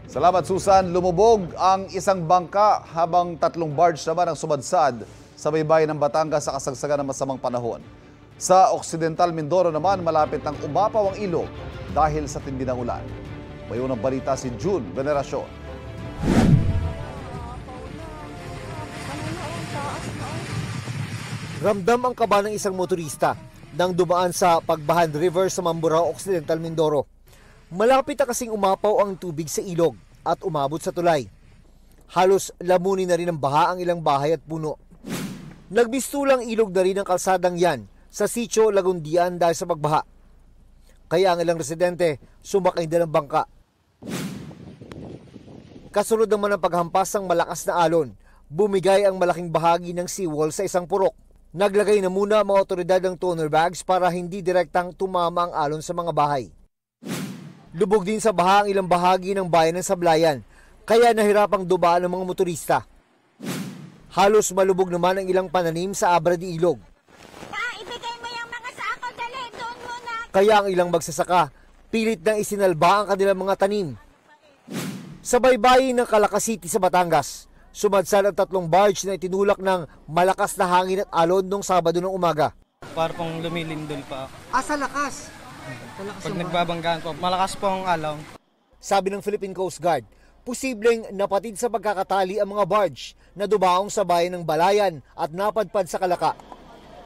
Salamat Susan. Lumubog ang isang bangka habang 3 barge naman ang sumadsad sa baybayin ng Batangas sa kasagsagan ng masamang panahon. Sa Occidental Mindoro naman malapit ng umapaw ang ilog dahil sa tindi ng ulan. May unang balita si June Veneracion. Ramdam ang kaba ng isang motorista nang dumaan sa Pagbahan River sa Mamburao, Occidental Mindoro. Malapit na kasing umapaw ang tubig sa ilog at umabot sa tulay. Halos lamunin na rin ng baha ang ilang bahay at puno. Nagbistulang ilog na rin ang kalsadang yan sa Sitio Lagundian dahil sa pagbaha. Kaya ang ilang residente sumakay na ng bangka. Kasunod naman ang paghampas ng malakas na alon, bumigay ang malaking bahagi ng seawall sa isang purok. Naglagay na muna ang mga otoridad ng toner bags para hindi direktang tumama ang alon sa mga bahay. Lubog din sa baha ang ilang bahagi ng bayan ng Sablayan, kaya nahirapang dumaan ng mga motorista. Halos malubog naman ang ilang pananim sa Abra de Ilog. Ibigay mo yung mga sako, dali, doon muna. Kaya ang ilang magsasaka, pilit nang isinalba ang kanilang mga tanim. Sa baybayin ng Calaca City sa Batangas, sumadsad ang 3 barge na itinulak ng malakas na hangin at alon noong Sabado ng umaga. Para pong lumilindol pa. Sa lakas? Pag nagbabanggaan po, malakas po ang alaw. Sabi ng Philippine Coast Guard, posibleng napatid sa pagkakatali ang mga barge na dumaong sa bayan ng Balayan at napadpad sa Calaca.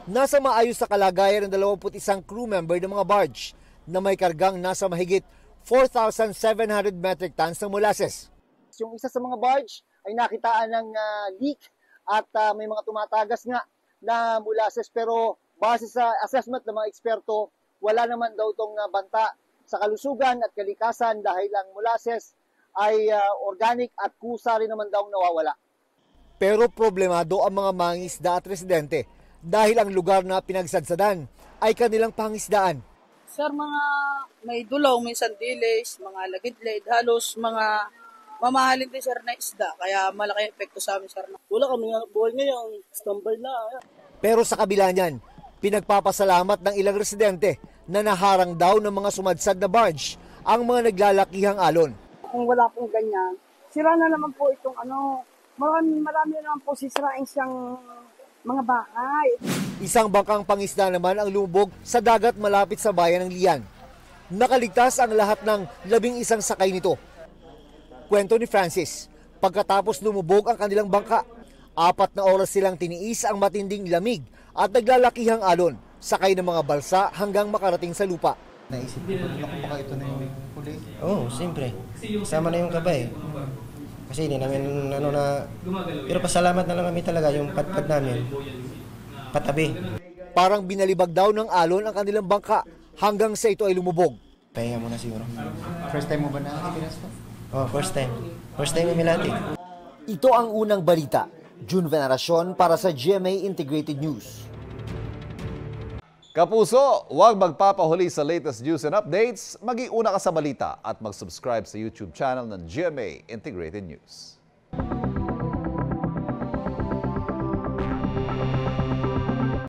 Nasa maayos na kalagayan ang 21 crew member ng mga barge na may kargang nasa mahigit 4,700 metric tons ng molasses. Yung isa sa mga barge ay nakitaan ng leak at may mga tumatagas nga na molasses, pero base sa assessment ng mga eksperto, wala naman daw itong banta sa kalusugan at kalikasan dahil ang molasses ay organic at kusa rin naman daw nawawala. Pero problemado ang mga mangisda at residente dahil ang lugar na pinagsadsadan ay kanilang pangisdaan. Sir, mga may dulaw, minsan dilis, mga lagidlid, halos mga mamahalin din sir na isda, kaya malaki epekto sa amin sir. Wala kami buhay ngayon, standby na. Pero sa kabila niyan, pinagpapasalamat ng ilang residente na naharang daw ng mga sumadsad na barge ang mga naglalakihang alon. Kung wala pong ganyan, sira na naman po itong marami na naman po sisirain siyang mga bahay. Isang bangkang pangisda naman ang lumubog sa dagat malapit sa bayan ng Lian. Nakaligtas ang lahat ng 11 sakay nito. Kwento ni Francis, pagkatapos lumubog ang kanilang bangka, 4 na oras silang tiniis ang matinding lamig at naglalakihang alon, sakay ng mga balsa hanggang makarating sa lupa. Naisip ko rin ako baka ito na yung huli. Oo, siyempre. Kasama na yung kabay. Kasi hindi namin pero pasalamat na lang kami talaga yung patpad namin. Patabi. Parang binalibag daw ng alon ang kanilang bangka hanggang sa ito ay lumubog. Pahinga muna siguro. First time mo ba na-experience to? Oh, first time. First time yung Milati. Ito ang unang balita. June Veneracion para sa GMA Integrated News. Kapuso, huwag magpapahuli sa latest news and updates. Mag-iuna ka sa balita at mag-subscribe sa YouTube channel ng GMA Integrated News.